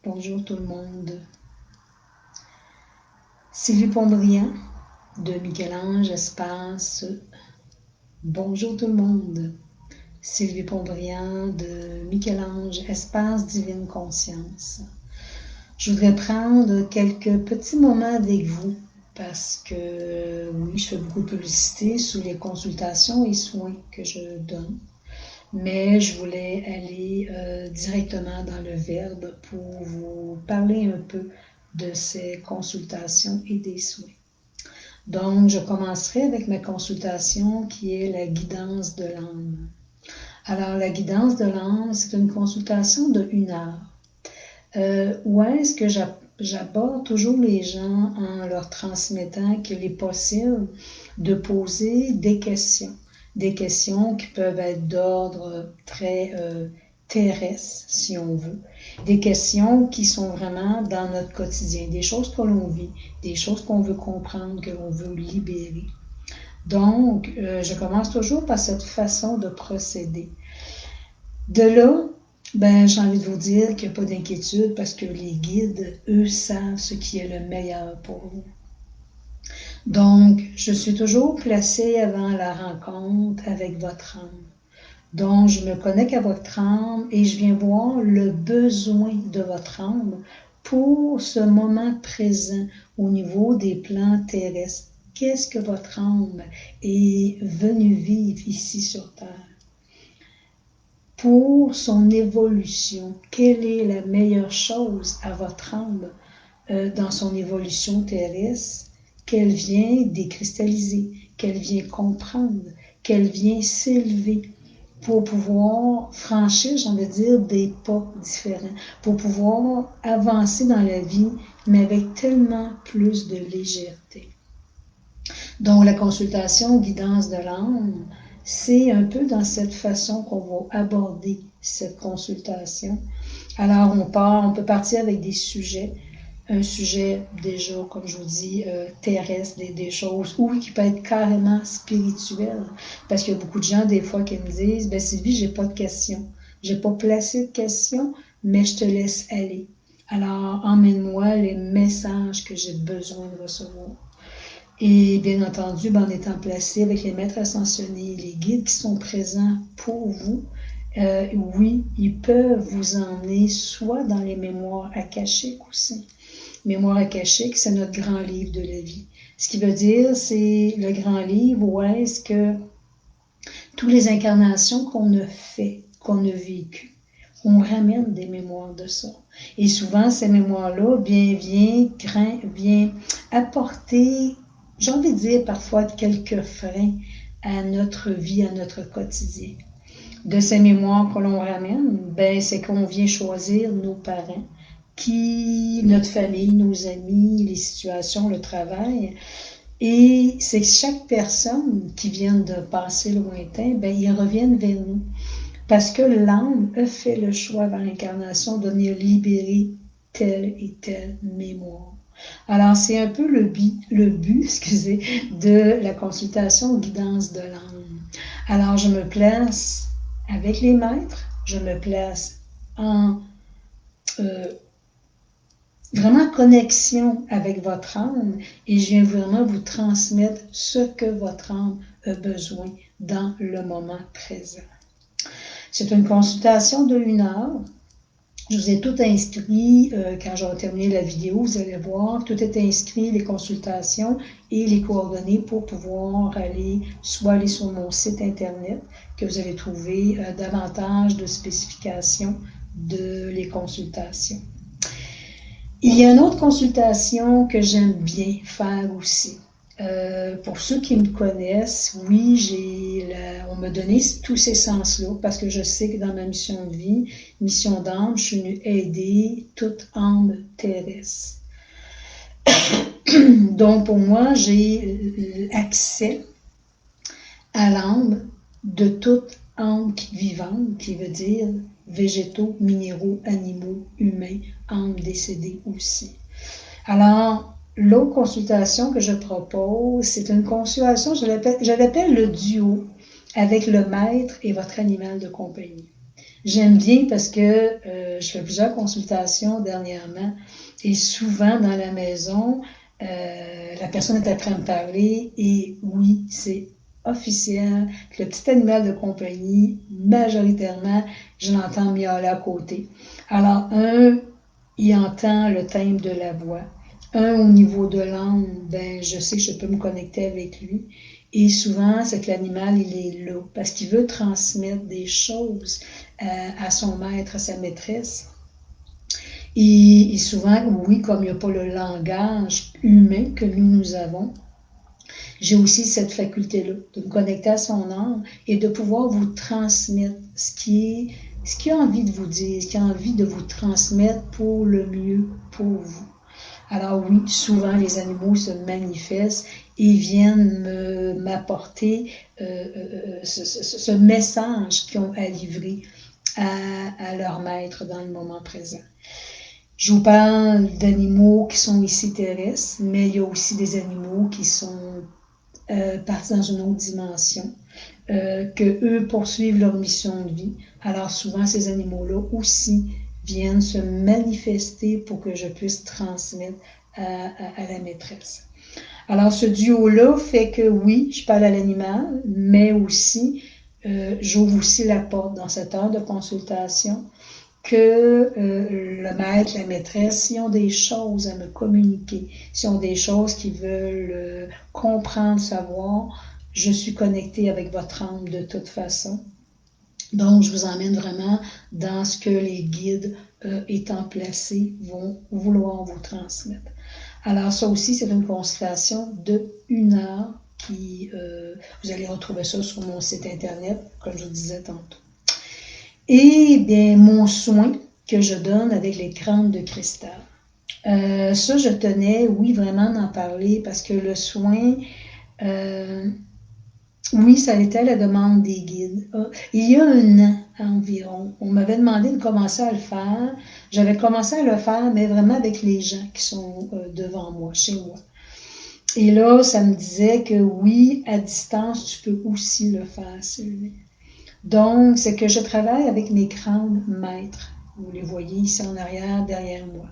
Bonjour tout le monde. Sylvie Pontbriand de Michel-Ange Espace. Bonjour tout le monde. Sylvie Pontbriand de Michel-Ange Espace Divine Conscience. Je voudrais prendre quelques petits moments avec vous parce que oui, je fais beaucoup de publicité sous les consultations et soins que je donne. Mais je voulais aller directement dans le verbe pour vous parler un peu de ces consultations et des soins. Donc, je commencerai avec ma consultation qui est la guidance de l'âme. Alors, la guidance de l'âme, c'est une consultation de 1 heure. Où est-ce que j'aborde toujours les gens en leur transmettant qu'il est possible de poser des questions qui peuvent être d'ordre très terrestre, si on veut, des questions qui sont vraiment dans notre quotidien, des choses que l'on vit, des choses qu'on veut comprendre, que l'on veut libérer. Donc, je commence toujours par cette façon de procéder. De là, j'ai envie de vous dire qu'il n'y a pas d'inquiétude parce que les guides, eux, savent ce qui est le meilleur pour vous. Donc, je suis toujours placée avant la rencontre avec votre âme. Donc, je me connecte à votre âme et je viens voir le besoin de votre âme pour ce moment présent au niveau des plans terrestres. Qu'est-ce que votre âme est venue vivre ici sur Terre? Pour son évolution, quelle est la meilleure chose à votre âme dans son évolution terrestre qu'elle vient décristalliser, qu'elle vient comprendre, qu'elle vient s'élever pour pouvoir franchir, j'ai envie de dire, des pas différents, pour pouvoir avancer dans la vie, mais avec tellement plus de légèreté. Donc, la consultation guidance de l'âme, c'est un peu dans cette façon qu'on va aborder cette consultation. Alors, on peut partir avec des sujets, un sujet déjà, comme je vous dis, terrestre, des choses, ou qui peut être carrément spirituel. Parce qu'il y a beaucoup de gens, des fois, qui me disent, Sylvie, j'ai pas de questions. J'ai pas placé de questions, mais je te laisse aller. Alors, emmène-moi les messages que j'ai besoin de recevoir. Et bien entendu, en étant placé avec les maîtres ascensionnés, les guides qui sont présents pour vous, oui, ils peuvent vous emmener soit dans les mémoires akashiques aussi. Mémoires akashiques, c'est notre grand livre de la vie. Ce qui veut dire, c'est le grand livre où est-ce que toutes les incarnations qu'on a fait, qu'on a vécues, on ramène des mémoires de ça. Et souvent, ces mémoires-là viennent apporter, j'ai envie de dire parfois quelques freins à notre vie, à notre quotidien. De ces mémoires que l'on ramène, c'est qu'on vient choisir nos parents, notre famille, nos amis, les situations, le travail. Et c'est que chaque personne qui vient de passer lointain, ils reviennent vers nous. Parce que l'âme a fait le choix dans l'incarnation de venir libérer telle et telle mémoire. Alors, c'est un peu le but, de la consultation guidance de l'âme. Alors, je me place avec les maîtres, je me place en vraiment connexion avec votre âme et je viens vraiment vous transmettre ce que votre âme a besoin dans le moment présent. C'est une consultation de 1 heure. Je vous ai tout inscrit, quand j'aurai terminé la vidéo, vous allez voir, tout est inscrit, les consultations et les coordonnées pour pouvoir soit aller sur mon site internet, que vous allez trouver davantage de spécifications de les consultations. Il y a une autre consultation que j'aime bien faire aussi. Pour ceux qui me connaissent, oui, on m'a donné tous ces sens-là parce que je sais que dans ma mission de vie, mission d'âme, je suis venue aider toute âme terrestre. Donc, pour moi, j'ai accès à l'âme de toute âme vivante, qui veut dire végétaux, minéraux, animaux, humains, âmes décédées aussi. Alors, l'autre consultation que je propose, c'est une consultation, je l'appelle le duo avec le maître et votre animal de compagnie. J'aime bien parce que je fais plusieurs consultations dernièrement et souvent dans la maison, la personne est après me parler et oui, c'est officiel que le petit animal de compagnie, majoritairement, je l'entends miauler à côté. Alors, il entend le timbre de la voix. Au niveau de l'âme, ben, je sais que je peux me connecter avec lui. Et souvent, c'est que l'animal, il est là parce qu'il veut transmettre des choses à son maître, à sa maîtresse. Et souvent, oui, comme il n'y a pas le langage humain que nous avons, j'ai aussi cette faculté-là de me connecter à son âme et de pouvoir vous transmettre ce qu'il a envie de vous dire, ce qu'il a envie de vous transmettre pour le mieux pour vous. Alors oui, souvent les animaux se manifestent et viennent m'apporter ce message qu'ils ont à livrer à leur maître dans le moment présent. Je vous parle d'animaux qui sont ici terrestres, mais il y a aussi des animaux qui sont partis dans une autre dimension, que eux poursuivent leur mission de vie. Alors souvent, ces animaux-là aussi viennent se manifester pour que je puisse transmettre à la maîtresse. Alors ce duo-là fait que oui, je parle à l'animal, mais aussi j'ouvre aussi la porte dans cette heure de consultation que le maître, la maîtresse, s'ils ont des choses à me communiquer, s'ils ont des choses qu'ils veulent comprendre, savoir, je suis connectée avec votre âme de toute façon. Donc, je vous emmène vraiment dans ce que les guides étant placés vont vouloir vous transmettre. Alors, ça aussi, c'est une consultation de 1 heure qui, vous allez retrouver ça sur mon site internet, comme je vous disais tantôt. Et bien, mon soin que je donne avec les crânes de cristal. Ça, je tenais, oui, vraiment d'en parler parce que le soin, oui, ça a été à la demande des guides. Il y a 1 an environ, on m'avait demandé de commencer à le faire. J'avais commencé à le faire, mais vraiment avec les gens qui sont devant moi, chez moi. Et là, ça me disait que oui, à distance, tu peux aussi le faire, Sylvie. Donc, c'est que je travaille avec mes crânes maîtres. Vous les voyez ici en arrière, derrière moi.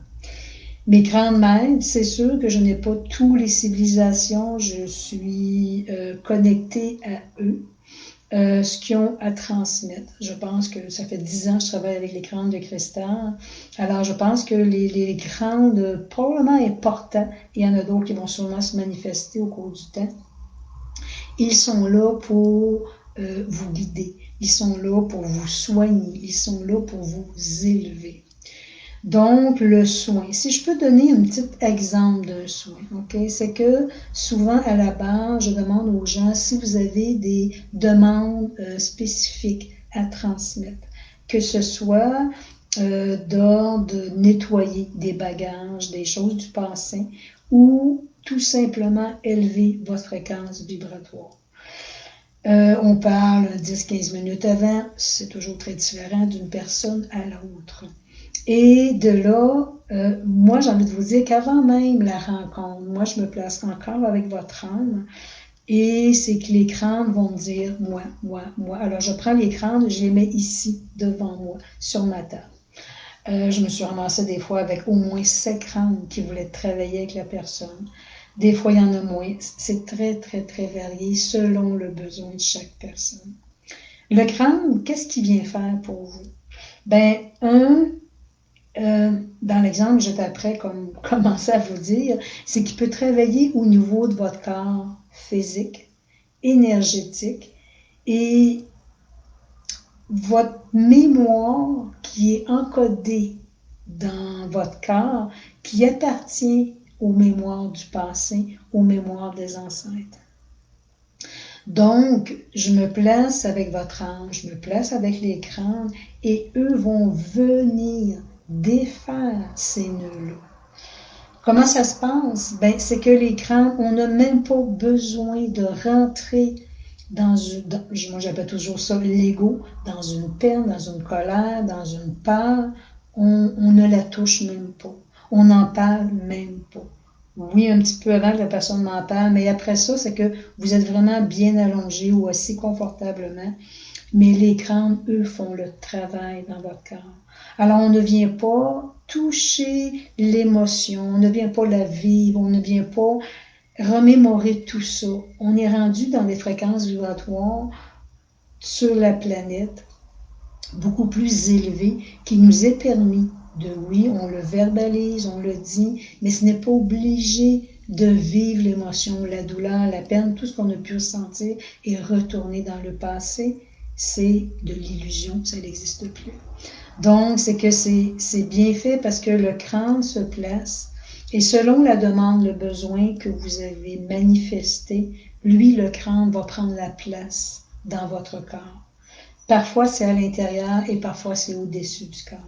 Mes crânes maîtres, c'est sûr que je n'ai pas toutes les civilisations. Je suis connectée à eux, ce qu'ils ont à transmettre. Je pense que ça fait 10 ans que je travaille avec les crânes de cristal. Alors, je pense que les crânes, probablement importants, il y en a d'autres qui vont sûrement se manifester au cours du temps. Ils sont là pour vous guider. Ils sont là pour vous soigner. Ils sont là pour vous élever. Donc, le soin. Si je peux donner un petit exemple d'un soin, ok, c'est que souvent à la base, je demande aux gens si vous avez des demandes spécifiques à transmettre, que ce soit d'ordre de nettoyer des bagages, des choses du passé, ou tout simplement élever votre fréquence vibratoire. On parle 10-15 minutes avant, c'est toujours très différent d'une personne à l'autre. Et de là, moi, j'ai envie de vous dire qu'avant même la rencontre, moi, je me place encore avec votre âme et c'est que les crânes vont me dire moi, moi, moi. Alors, je prends les crânes, je les mets ici, devant moi, sur ma table. Je me suis ramassée des fois avec au moins 7 crânes qui voulaient travailler avec la personne. Des fois, il y en a moins. C'est très, très, très varié selon le besoin de chaque personne. Le crâne, qu'est-ce qu'il vient faire pour vous? Ben, dans l'exemple que j'étais après commencer à vous dire, c'est qu'il peut travailler au niveau de votre corps physique, énergétique et votre mémoire qui est encodée dans votre corps, qui appartient aux mémoires du passé, aux mémoires des ancêtres. Donc, je me place avec votre âme, je me place avec les crânes et eux vont venir défaire ces nœuds-là. Comment ça se passe? Ben, c'est que les crânes, on n'a même pas besoin de rentrer moi j'appelle toujours ça l'ego, dans une peine, dans une colère, dans une peur. On ne la touche même pas. On n'en parle même pas. Oui, un petit peu avant que la personne m'en parle, mais après ça, c'est que vous êtes vraiment bien allongé ou assis confortablement, mais les crânes, eux, font le travail dans votre corps. Alors, on ne vient pas toucher l'émotion, on ne vient pas la vivre, on ne vient pas remémorer tout ça. On est rendu dans des fréquences vibratoires sur la planète beaucoup plus élevées qui nous est permis de, oui, on le verbalise, on le dit, mais ce n'est pas obligé de vivre l'émotion, la douleur, la peine, tout ce qu'on a pu ressentir et retourner dans le passé, c'est de l'illusion, ça n'existe plus. Donc, c'est que c'est bien fait parce que le crâne se place et selon la demande, le besoin que vous avez manifesté, lui, le crâne va prendre la place dans votre corps. Parfois, c'est à l'intérieur et parfois, c'est au-dessus du corps.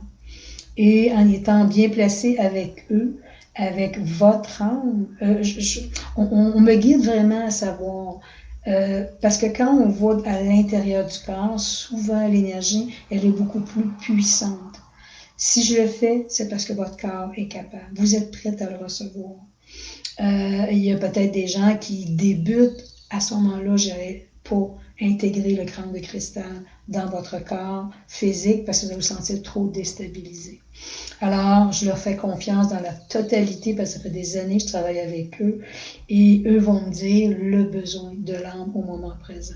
Et en étant bien placé avec eux, avec votre âme, on me guide vraiment à savoir. Parce que quand on va à l'intérieur du corps, souvent l'énergie, elle est beaucoup plus puissante. Si je le fais, c'est parce que votre corps est capable. Vous êtes prête à le recevoir. Il y a peut-être des gens qui débutent à ce moment-là, je dirais, pour intégrer le crâne de cristal dans votre corps physique parce que vous allez vous sentir trop déstabilisé. Alors, je leur fais confiance dans la totalité parce que ça fait des années que je travaille avec eux et eux vont me dire le besoin de l'âme au moment présent.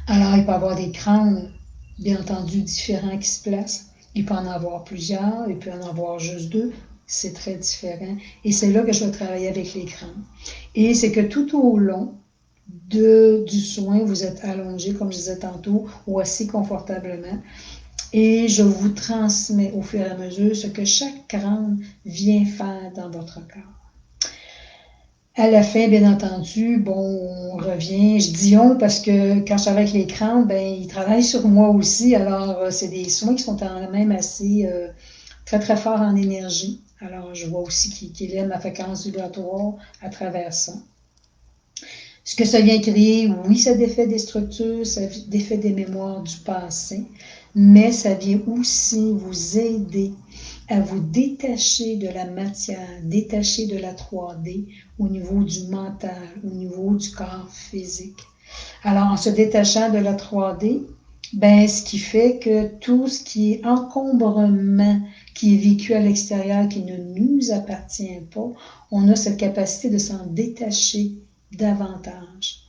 Alors, il peut y avoir des crânes, bien entendu, différents qui se placent. Il peut en avoir plusieurs, il peut en avoir juste deux. C'est très différent. Et c'est là que je vais travailler avec les crânes. Et c'est que tout au long du soin, vous êtes allongé, comme je disais tantôt, ou assis confortablement. Et je vous transmets au fur et à mesure ce que chaque crâne vient faire dans votre corps. À la fin, bien entendu, bon, on revient, je dis on parce que quand je travaille avec les crânes, ben, ils travaillent sur moi aussi. Alors, c'est des soins qui sont quand même assez très, très forts en énergie. Alors, je vois aussi qu'il aime ma fréquence vibratoire à travers ça. Ce que ça vient créer, oui, ça défait des structures, ça défait des mémoires du passé, mais ça vient aussi vous aider à vous détacher de la matière, détacher de la 3D au niveau du mental, au niveau du corps physique. Alors, en se détachant de la 3D, ben, ce qui fait que tout ce qui est encombrement qui est vécu à l'extérieur, qui ne nous appartient pas, on a cette capacité de s'en détacher davantage.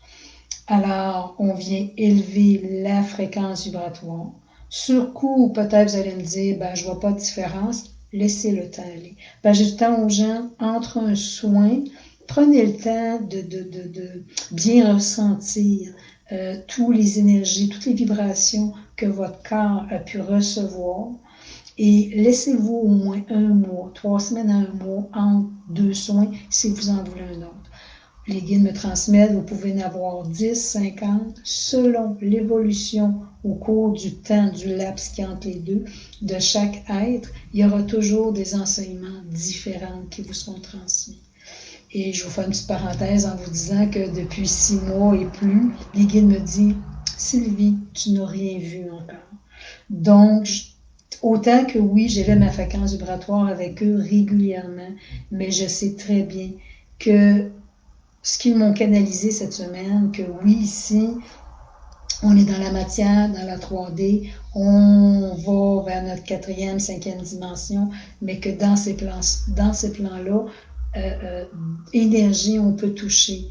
Alors, on vient élever la fréquence vibratoire. Sur coup, peut-être vous allez me dire, ben, je vois pas de différence. Laissez le temps aller. Ben, j'ai du temps aux gens, entre un soin, prenez le temps de bien ressentir toutes les énergies, toutes les vibrations que votre corps a pu recevoir. Et laissez-vous au moins un mois, 3 semaines à un mois, entre deux soins, si vous en voulez un autre. Les guides me transmettent, vous pouvez en avoir 10, 50, selon l'évolution au cours du temps, du laps qui entre les deux, de chaque être, il y aura toujours des enseignements différents qui vous seront transmis. Et je vous fais une petite parenthèse en vous disant que depuis 6 mois et plus, les guides me disent, Sylvie, tu n'as rien vu encore. Donc, autant que oui, j'élève ma fréquence vibratoire avec eux régulièrement, mais je sais très bien que ce qu'ils m'ont canalisé cette semaine, que oui, ici, on est dans la matière, dans la 3D, on va vers notre quatrième, cinquième dimension, mais que dans ces plans-là, énergie, on peut toucher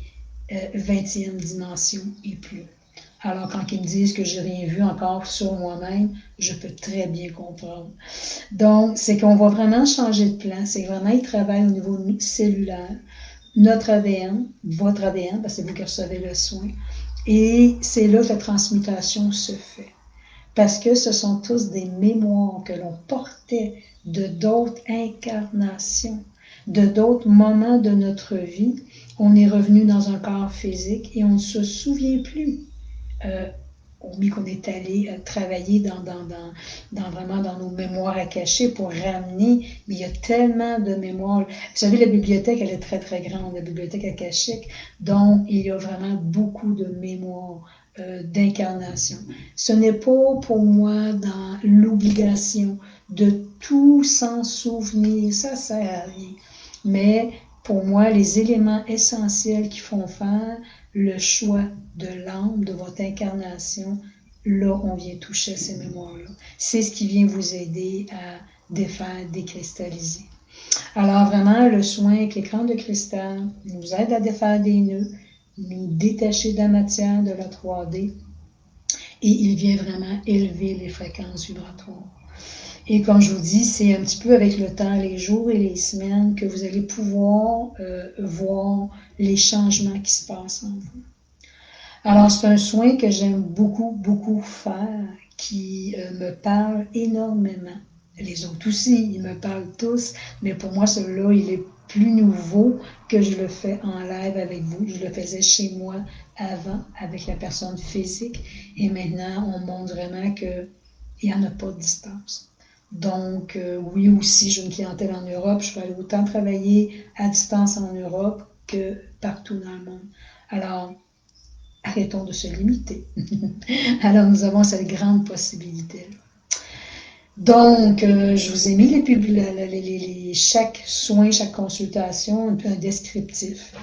20e dimension et plus. Alors, quand ils me disent que j'ai rien vu encore sur moi-même, je peux très bien comprendre. Donc, c'est qu'on va vraiment changer de plan. C'est vraiment, ils travaillent au niveau cellulaire. Notre ADN, votre ADN, parce que c'est vous qui recevez le soin. Et c'est là que la transmutation se fait. Parce que ce sont tous des mémoires que l'on portait de d'autres incarnations, de d'autres moments de notre vie. On est revenu dans un corps physique et on ne se souvient plus. Qu'on est allé travailler vraiment dans nos mémoires à cacher pour ramener, mais il y a tellement de mémoires. Vous savez, la bibliothèque, elle est très, très grande, la bibliothèque akashique, donc il y a vraiment beaucoup de mémoires d'incarnation. Ce n'est pas pour moi dans l'obligation de tout s'en souvenir, ça sert à rien. Mais pour moi, les éléments essentiels qui font faire le choix de l'âme, de votre incarnation, là, on vient toucher à ces mémoires-là. C'est ce qui vient vous aider à défaire, décristalliser. Alors vraiment, le soin avec l'écran de cristal nous aide à défaire des nœuds, nous détacher de la matière, de la 3D, et il vient vraiment élever les fréquences vibratoires. Et comme je vous dis, c'est un petit peu avec le temps, les jours et les semaines, que vous allez pouvoir voir les changements qui se passent en vous. Alors, c'est un soin que j'aime beaucoup, beaucoup faire, qui me parle énormément. Les autres aussi, ils me parlent tous, mais pour moi, celui-là, il est plus nouveau que je le fais en live avec vous. Je le faisais chez moi avant, avec la personne physique, et maintenant, on montre vraiment qu'il n'y en a pas de distance. Donc, oui, aussi, j'ai une clientèle en Europe. Je peux aller autant travailler à distance en Europe que partout dans le monde. Alors, arrêtons de se limiter. Alors, nous avons cette grande possibilité-là. Donc, je vous ai mis chaque soin, chaque consultation, un descriptif.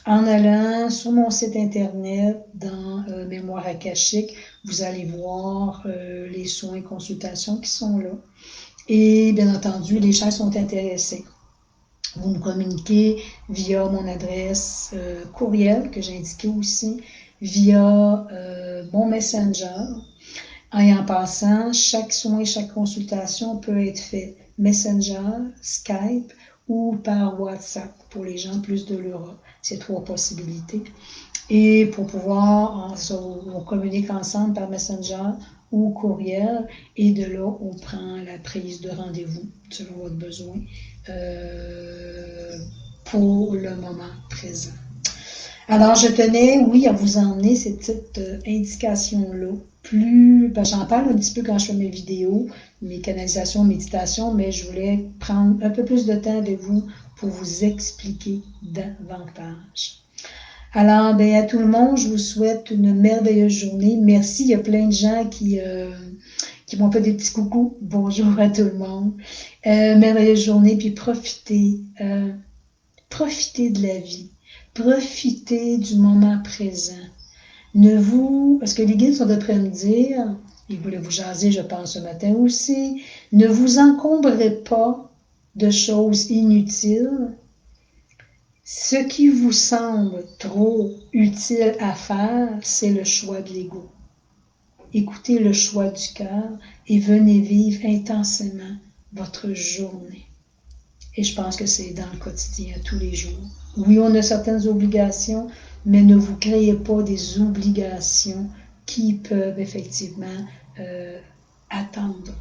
En allant sur mon site internet, dans Mémoire akashique, vous allez voir les soins et consultations qui sont là. Et bien entendu, les gens sont intéressés. Vous me communiquez via mon adresse courriel que j'ai indiquée aussi, via mon Messenger. Et en passant, chaque soin, chaque consultation peut être fait Messenger, Skype ou par WhatsApp pour les gens plus de l'Europe. C'est 3 possibilités. Et pour pouvoir, on communique ensemble par Messenger ou courriel, et de là, on prend la prise de rendez-vous selon votre besoin pour le moment présent. Alors, je tenais, oui, à vous emmener ces petites indications-là. J'en parle un petit peu quand je fais mes vidéos, mes canalisations, méditations, mais je voulais prendre un peu plus de temps avec vous pour vous expliquer davantage. Alors, à tout le monde, je vous souhaite une merveilleuse journée. Merci, il y a plein de gens qui m'ont fait des petits coucous. Bonjour à tout le monde. Merveilleuse journée, puis profitez de la vie. Profitez du moment présent. Parce que les guides sont de près me dire, ils voulaient vous jaser, je pense, ce matin aussi, ne vous encombrez pas de choses inutiles. Ce qui vous semble trop utile à faire, c'est le choix de l'ego. Écoutez le choix du cœur et venez vivre intensément votre journée. Et je pense que c'est dans le quotidien, tous les jours. Oui, on a certaines obligations, mais ne vous créez pas des obligations qui peuvent effectivement attendre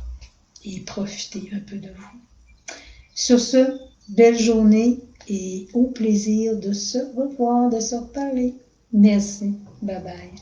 et profiter un peu de vous. Sur ce, belle journée et au plaisir de se revoir, de se reparler. Merci. Bye bye.